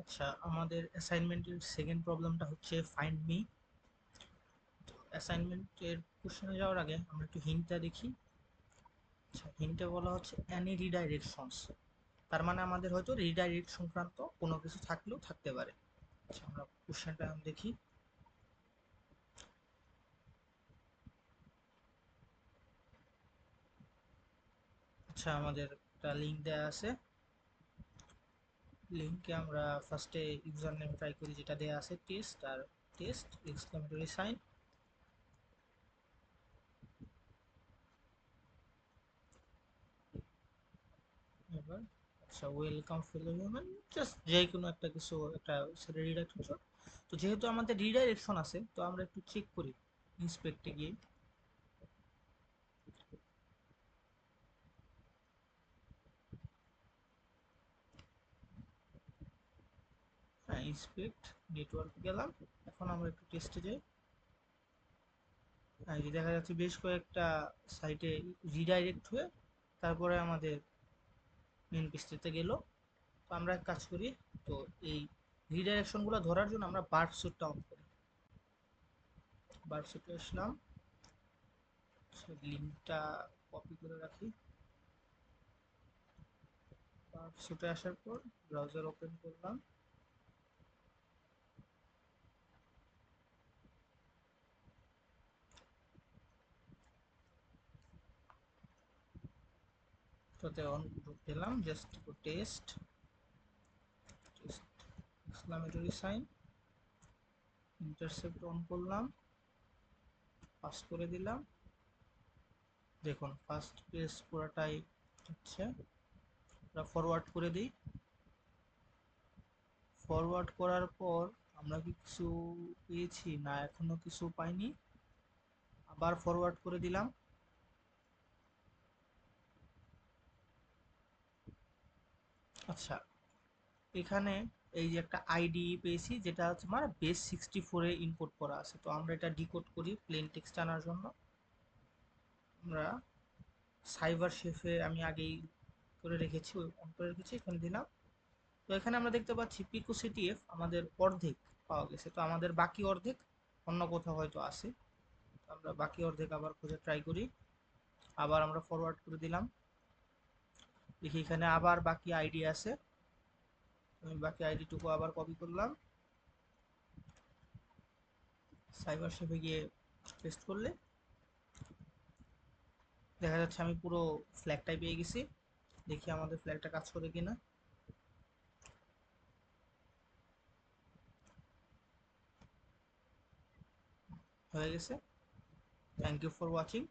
আচ্ছা, আমাদের অ্যাসাইনমেন্টের সেকেন্ড প্রবলেমটা হচ্ছে ফাইন্ড মি। অ্যাসাইনমেন্টের কোশ্চেনে যাওয়ার আগে আমরা একটু হিন্টটা দেখি। আচ্ছা, হিন্টে বলা হচ্ছে অ্যানি রিডাইরেকশনস, তার মানে আমাদের হয়তো রিডাইরেক্ট সংক্রান্ত কোনো কিছু থাকলেও থাকতে পারে। আচ্ছা, আমরা কোশ্চেনটা দেখি। আচ্ছা, আমাদের একটা লিঙ্ক দেওয়া আছে। লিঙ্কে আমরা ফার্স্টে ইউজার নেম ট্রাই করি, যেটা দেওয়া আছে টেস্ট আর টেস্ট এক্সক্লেমেটরি সাইন। এবার আচ্ছা, ওয়েলকাম ফেলো হিউম্যান, জাস্ট যে কোনো একটা কিছু একটা সেটা রিডাইরেকশন। তো যেহেতু আমাদের রিডাইরেকশন আছে, তো আমরা একটু চেক করি ইন্সপেক্টে গিয়ে। হ্যাঁ, ইন্সপেক্ট নেটওয়ার্ক গেলাম। এখন আমরা একটু টেস্টে যাই। হ্যাঁ, এই যে দেখা যাচ্ছে বেশ কয়েকটা সাইটে রিডাইরেক্ট হয়ে তারপরে আমাদের মেন পেজটাতে গেল। তো আমরা এক কাজ করি, তো এই রিডাইরেকশনগুলো ধরার জন্য আমরা বার্ড সুটটা অন করি। বার্ড সুটে আসলাম, লিঙ্কটা কপি করে রাখি। বার্ড সুটে আসার পর ব্রাউজার ওপেন করলাম। তাতে অন দিলাম, just test test exclamatory sign, intercept on করলাম, পাস করে দিলাম। দেখুন ফার্স্ট পেজ পুরোটাই হচ্ছে। ফরওয়ার্ড করে দিই। ফরওয়ার্ড করার পর আমরা কি কিছু পেয়েছি না, এখনো কিছু পাইনি। আবার ফরওয়ার্ড করে দিলাম। আচ্ছা, এখানে এই যে একটা আইডি পেয়েছি, যেটা হচ্ছে আমার বেস 64-এ ইনপুট করা আছে। তো আমরা এটা ডিকোড করি প্লেন টেক্সট আনার জন্য। আমরা সাইবার শেফে আমি আগেই করে রেখেছি, অন করে রেখেছি, এখানে দিলাম। তো এখানে আমরা দেখতে পাচ্ছি পিকো সিটিএফ আমাদের অর্ধেক পাওয়া গেছে। তো আমাদের বাকি অর্ধেক অন্য কোথাও হয়তো আছে। তো আমরা বাকি অর্ধেক আবার খুঁজে ট্রাই করি। আবার আমরা ফরওয়ার্ড করে দিলাম। দেখি এখানে আবার বাকি আইডি আছে। আমি বাকি আইডিটুকু আবার কপি করলাম, সাইবার শেফে গিয়ে পেস্ট করলে দেখা যাচ্ছে আমি পুরো ফ্ল্যাগটাই পেয়ে গেছি। দেখি আমাদের ফ্ল্যাগটা কাজ করে কিনা। হয়ে গেছে। Thank you for watching.